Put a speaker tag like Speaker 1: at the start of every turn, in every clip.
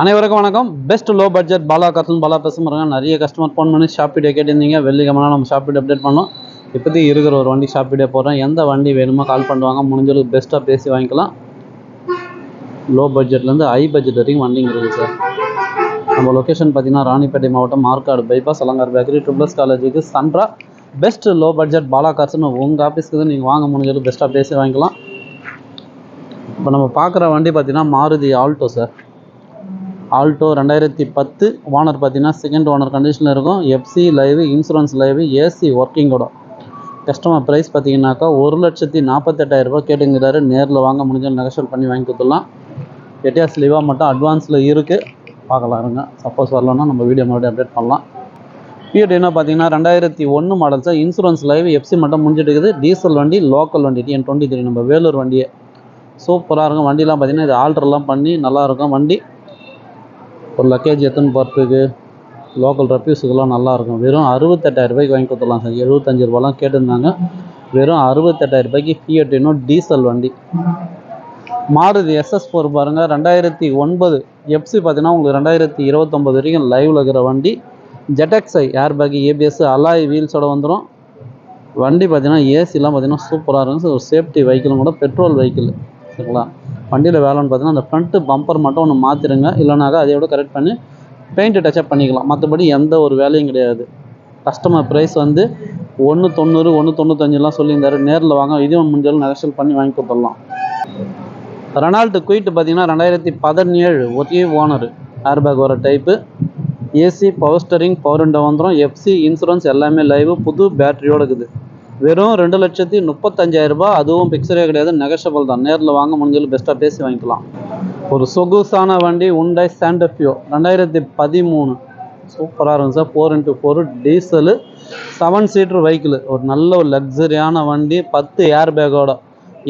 Speaker 1: அனைவருக்கும் வணக்கம். Best low budget Bala cars Bala பேசுகிறாங்க. நிறைய கஸ்டமர் ஃபோன் பண்ணி ஷாப் வீடியோ கேட்டிருந்தீங்க. வெள்ளிக்கிழமை நம்ம ஷாப் வீடியோ அப்டேட் பண்ணோம். இப்போதைக்கு இருக்கிற ஒரு வண்டி ஷாப் வீடியோ போடுறேன். எந்த வண்டி வேணுமோ கால் பண்ணுவாங்க. முடிஞ்சளவுக்கு பெஸ்ட்டாக பேசி வாங்கிக்கலாம். லோ பட்ஜெட்லேருந்து ஹை பட்ஜெட் வரைக்கும் வண்டிங்க இருக்குது சார். நம்ம லொக்கேஷன் பார்த்தீங்கன்னா ராணிப்பேட்டை மாவட்டம் மார்க்காடு பைபாஸ் அலங்கார் பேக்கரி ட்ரிபிள்ஸ் காலேஜுக்கு சன்ட்ரா பெஸ்ட் லோ பட்ஜெட் பாலா கார்ஸ்னு உங்கள் ஆஃபீஸ்க்கு தான் நீங்கள் வாங்க முடிஞ்சளவுக்கு பெஸ்ட்டாக பேசி வாங்கிக்கலாம். இப்போ நம்ம பார்க்குற வண்டி பார்த்தீங்கன்னா Maruti Alto sir. Alto 2010 owner பார்த்தீங்கன்னா செகண்ட் ஓனர் கண்டிஷனில் இருக்கும். FC live, insurance live, AC ஒர்க்கிங்கோட. கஸ்டமர் ப்ரைஸ் பார்த்தீங்கன்னாக்கா 1,48,000 கேட்டுங்கிறாரு. நேரில் வாங்க முடிஞ்சால் நெகோஷியேட் பண்ணி வாங்கி கொடுத்துடலாம். எட்டியாஸ் லீவாக மட்டும் அட்வான்ஸில் இருக்குது, பார்க்கலாம் இருங்க. சப்போஸ் வரலன்னா நம்ம வீடியோ மறுபடியும் அப்டேட் பண்ணலாம். பிஎட் என்ன பார்த்தீங்கன்னா 2001 model sir. Insurance live, FC மட்டும் முடிஞ்சிட்டு இருக்குது. டீசல் வண்டி, லோக்கல் வண்டி TN23 நம்ம வேலூர் வண்டியே சூப்பராக இருக்கும். வண்டிலாம் பார்த்தீங்கன்னா இது ஆல்ட்ரெலாம் பண்ணி நல்லாயிருக்கும். வண்டி ஒரு லக்கேஜ் எத்தனை போகிறதுக்கு லோக்கல் ரெப்யூஸுக்கெல்லாம் நல்லாயிருக்கும். வெறும் 68,000 வாங்கி கொடுத்துடலாம் சார். 75 ரூபாலாம் கேட்டிருந்தாங்க. வெறும் 68,000 ஃபியட் இன்னும் டீசல் வண்டி. மாருதி SS4 பாருங்கள். 2009 எஃப்சி பார்த்தீங்கன்னா உங்களுக்கு 2029 வரைக்கும் லைவில் இருக்கிற வண்டி. ZXI air bag, ABS, alloy வீல்ஸோட வந்துடும். வண்டி பார்த்தீங்கன்னா ஏசிலாம் பார்த்தீங்கன்னா சூப்பராக இருக்கும் சார். ஒரு சேஃப்டி வெஹிக்கிளும் கூட, பெட்ரோல் வெஹிக்கிள் சரிங்களா. வண்டியில் வேலைன்னு பார்த்தீங்கன்னா அந்த ஃப்ரண்ட்டு பம்பர் மட்டும் ஒன்று மாற்றிடுங்க. இல்லைனாக்கா அதையோட கரெக்ட் பண்ணி பெயிண்ட்டு டச்சப் பண்ணிக்கலாம். மற்றபடி எந்த ஒரு வேலையும் கிடையாது. கஸ்டமர் ப்ரைஸ் வந்து 1,90, 1,95 சொல்லியிருந்தாரு. நேரில் வாங்க. இதுவும் முடிஞ்சாலும் நெகோஷியேட் பண்ணி வாங்கி கொடுத்துடலாம். ரெனால்ட் குயிட் பார்த்தீங்கன்னா 2017 ஒரே ஓனர். ஏர் பேக் வர type. AC, power steering, power window வந்துடும். எஃப்சி, இன்சூரன்ஸ் எல்லாமே லைவ். புது பேட்டரியோடு இருக்குது. வெறும் 2,35,000. அதுவும் பிக்சரே கிடையாது, நெகோஷியபிள் தான். நேரில் வாங்க முடிஞ்சாலும் பெஸ்ட்டாக பேசி வாங்கிக்கலாம். ஒரு சொகுசான வண்டி ஹுண்டாய் சாண்டா ஃபியோ 2013 சூப்பராக இருக்கும் sir. 4x4 diesel 7 seater vehicle. ஒரு நல்ல ஒரு லக்ஸரியான வண்டி. 10 ஏர் பேக்கோட.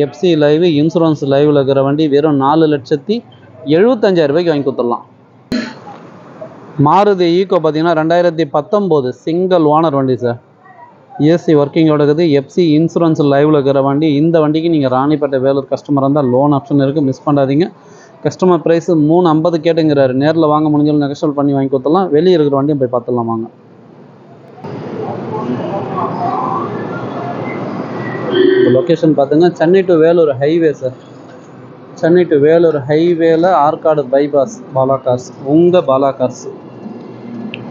Speaker 1: எஃப்சி லைவ், இன்சூரன்ஸ் லைவில் இருக்கிற வண்டி. வெறும் 4,75,000 வாங்கி கொடுத்துடலாம். மாருதி ஈக்கோ பார்த்தீங்கன்னா 2019 சிங்கிள் ஓனர் வண்டி சார். ஏசி ஒர்க்கிங்கோட இருக்குது. எஃப்சி, இன்சூரன்ஸ் லைவில் இருக்கிற வண்டி. இந்த வண்டிக்கு நீங்கள் ராணிப்பேட்டை வேலூர் கஸ்டமர் இருந்தால் லோன் ஆப்ஷன் இருக்குது, மிஸ் பண்ணாதீங்க. கஸ்டமர் ப்ரைஸ் 350 கேட்டுங்கிறாரு. நேரில் வாங்க முடிஞ்சாலும் நெகோஷியேட் பண்ணி வாங்கி கொடுத்துடலாம். வெளியே இருக்கிற வண்டியும் போய் பார்த்துடலாம் வாங்க. லொக்கேஷன் பார்த்துங்க, Chennai to Vellore highway sir. Chennai to Vellore ஹைவேல ஆற்காடு பைபாஸ் பாலா கார்ஸ், உங்கள் பாலா கார்ஸ்.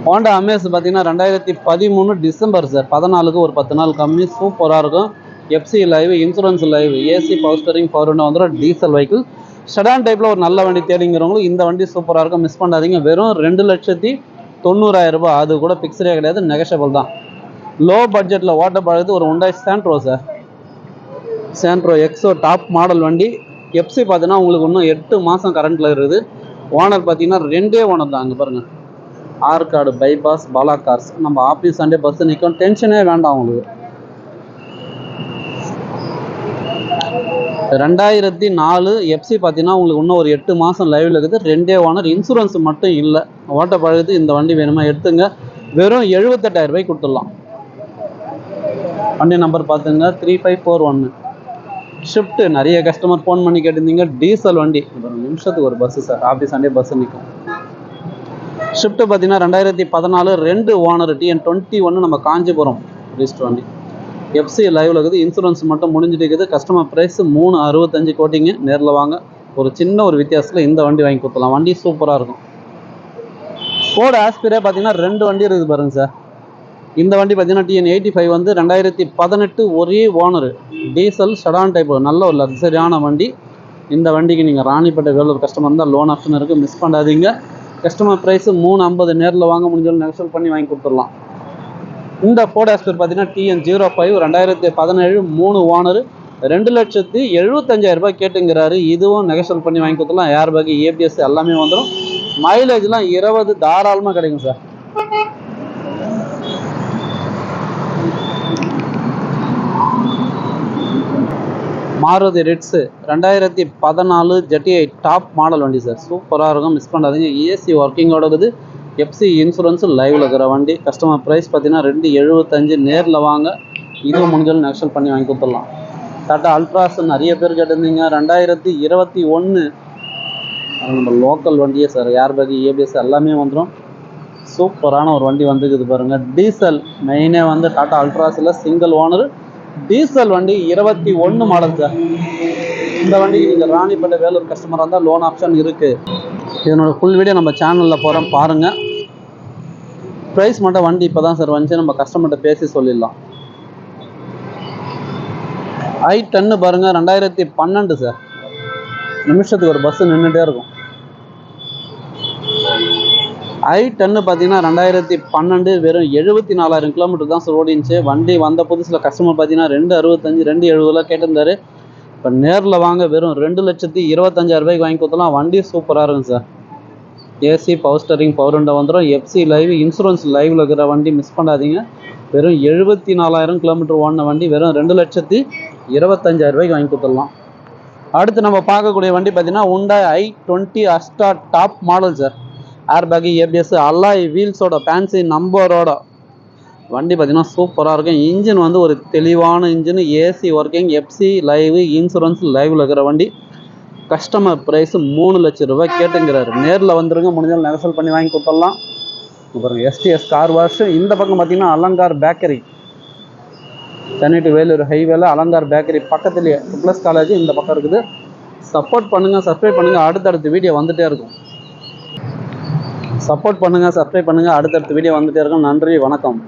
Speaker 1: ஹோண்டா அமேஸ் பார்த்தீங்கன்னா 2013 டிசம்பர் சார். 14க்கு ஒரு 10 நாள் கம்மி. சூப்பராக இருக்கும். FC live, insurance live, AC, power steering, power window வந்துடும். Diesel vehicle. செடான் டைப்பில் ஒரு நல்ல வண்டி தேடிங்கிறவங்களுக்கு இந்த வண்டி சூப்பராக இருக்கும், மிஸ் பண்ணாதீங்க. வெறும் 2,90,000. அது கூட பிக்சரே கிடையாது, நெகோஷியபிள் தான். லோ பட்ஜெட்டில் ஓட்ட பழகுது ஒரு Hyundai Santro sir. Santro Exo top model வண்டி. எஃப்சி பார்த்தீங்கன்னா உங்களுக்கு இன்னும் 8 மாதம் கரண்ட்டில் இருக்குது. ஓனர் பார்த்தீங்கன்னா 2 ஓனர் தான். அங்கே பாருங்கள், ஆற்காடு பைபாஸ் பாலா கார்ஸ். நம்ம ஆஃபீஸ் சண்டே பஸ் நிற்கும், டென்ஷனே வேண்டாம் உங்களுக்கு. 2004 எஃப்சி பார்த்தீங்கன்னா உங்களுக்கு இன்னும் ஒரு 8 மாதம் லைவில் இருக்குது. 2 ஓனர். இன்சூரன்ஸ் மட்டும் இல்லை. ஓட்ட பழகுது. இந்த வண்டி வேணுமா எடுத்துங்க. வெறும் 78,000 கொடுத்துடலாம். வண்டி நம்பர் பார்த்துங்க 3541. ஷிஃப்ட்டு நிறைய கஸ்டமர் ஃபோன் பண்ணி கேட்டிருந்தீங்க. டீசல் வண்டி. ஒரு நிமிஷத்துக்கு ஒரு bus sir. Office Sunday bus நிற்கும். ஷிஃப்ட்டு பார்த்தீங்கன்னா 2014 2 ஓனர் TN21 நம்ம காஞ்சிபுரம் ரிஜிஸ்டர் வண்டி. எஃப்சி லைவில் இருக்குது. இன்சூரன்ஸ் மட்டும் முடிஞ்சிட்டு இருக்குது. கஸ்டமர் ப்ரைஸ் 365 கோட்டிங்க. நேரில் வாங்க. ஒரு சின்ன ஒரு வித்தியாசத்தில் இந்த வண்டி வாங்கி கொடுத்துலாம். வண்டி சூப்பராக இருக்கும். ஃபோர்டு ஆஸ்பிரே பார்த்தீங்கன்னா 2 வண்டி இருக்குது பாருங்கள் சார். இந்த வண்டி பார்த்தீங்கன்னா TN85 வந்து 2018 ஒரே ஓனர். Diesel sedan type. நல்ல ஒரு லக்ஸரியான வண்டி. இந்த வண்டிக்கு நீங்கள் ராணிப்பேட்டை வேலூர் கஸ்டமர் இருந்தால் லோன் ஆப்ஷன் இருக்குது, மிஸ் பண்ணாதீங்க. Customer price 350. நேரில் வாங்க முடிஞ்சாலும் நெகோஷியேட் பண்ணி வாங்கி கொடுத்துடலாம். இந்த ஃபோர்டு ஆஸ்பியர் பார்த்தீங்கன்னா TN05 2017 3 ஓனர். 2,75,000 கேட்டுங்கிறாரு. இதுவும் நெகோஷியேட் பண்ணி வாங்கி கொடுத்துடலாம். ஏர் பேக், ஏபிஎஸ் எல்லாமே வந்துடும். மைலேஜ்லாம் 20 தாராளமாக கிடைக்கும் sir. Maruti Ritz 2014 GTI top model வண்டி சார். சூப்பராக இருக்கும், மிஸ் பண்ணாதீங்க. ஏசி ஒர்க்கிங்கோட இருக்குது. எஃப்சி, இன்சூரன்ஸு லைவில் இருக்கிற வண்டி. கஸ்டமர் ப்ரைஸ் பார்த்தீங்கன்னா 275. நேரில் வாங்க. இதுவும் முடிஞ்சாலும் நெக்ஸ்ட் பண்ணி வாங்கி கொடுத்துடலாம். டாட்டா அல்ட்ராஸ் நிறைய பேர் கேட்டிருந்தீங்க. 2021 நம்ம லோக்கல் வண்டியே சார், ஏர் பேக் ஏபிஎஸ் எல்லாமே வந்துடும். சூப்பரான ஒரு வண்டி வந்துக்குது பாருங்கள். டீசல் மெயினே வந்து டாடா அல்ட்ராஸில் சிங்கிள் ஓனர் டீசல் வண்டி 21 மாடல் சார். இந்த வண்டிக்கு நீங்கள் ராணிப்பேட்டை வேலூர் கஸ்டமராக இருந்தால் லோன் ஆப்ஷன் இருக்குது. இதனோட ஃபுல் வீடியோ நம்ம சேனலில் போகிறோம் பாருங்கள். ப்ரைஸ் மட்டும் வண்டி இப்போ தான் சார் வந்துச்சு, நம்ம கஸ்டமர்கிட்ட பேசி சொல்லிடலாம். i10 பாருங்கள், 2012 சார். நிமிஷத்துக்கு ஒரு பஸ்ஸு நின்றுட்டே இருக்கும். i10 பார்த்தீங்கன்னா 2012 வெறும் 74,000 கிலோமீட்டர் தான் சார் ஓடிச்சு. வண்டி வந்த புதுசில் கஸ்டமர் பார்த்தீங்கன்னா 265 270 கேட்டிருந்தாரு. இப்போ நேரில் வாங்க வெறும் 2,25,000 வாங்கி கொடுத்தலாம். வண்டி சூப்பராக இருக்கும் sir. AC, power steering, power window வந்துடும். எஃப்சி லைவ், இன்சூரன்ஸ் லைவில் இருக்கிற வண்டி மிஸ் பண்ணாதீங்க. வெறும் 74,000 கிலோமீட்டர் ஓடின வண்டி வெறும் 2,25,000 வாங்கி கொடுத்துடலாம். அடுத்து நம்ம பார்க்கக்கூடிய வண்டி பார்த்தீங்கன்னா Hyundai i20 Asta top model sir. Air bag ABS alloy வீல்ஸோட ஃபேன்சி நம்பரோட வண்டி பார்த்தீங்கன்னா சூப்பராக இருக்கும். இன்ஜின் வந்து ஒரு தெளிவான engine, AC working, FC live, insurance லைவில் இருக்கிற வண்டி. கஸ்டமர் ப்ரைஸ் 3 லட்சம் ரூபாய் கேட்டுங்கிறாரு. நேரில் வந்துருங்க, முடிஞ்சாலும் நெகசல் பண்ணி வாங்கி கொடுத்துடலாம். அப்புறம் எஸ்டிஎஸ் கார் வாஷ். இந்த பக்கம் பார்த்தீங்கன்னா அலங்கார் பேக்கரி, சென்னை டு வேலூர் ஹைவேல அலங்கார் பேக்கரி பக்கத்துலேயே ப்ளஸ் காலேஜ் இந்த பக்கம் இருக்குது. சப்போர்ட் பண்ணுங்கள், சப்ஸ்கிரைப் பண்ணுங்கள், அடுத்தடுத்த வீடியோ வந்துகிட்டே இருக்கும். சப்போர்ட் பண்ணுங்கள், சப்ஸ்கிரைப் பண்ணுங்கள், அடுத்தடுத்த வீடியோ வந்துகிட்டே இருக்கும். நன்றி, வணக்கம்.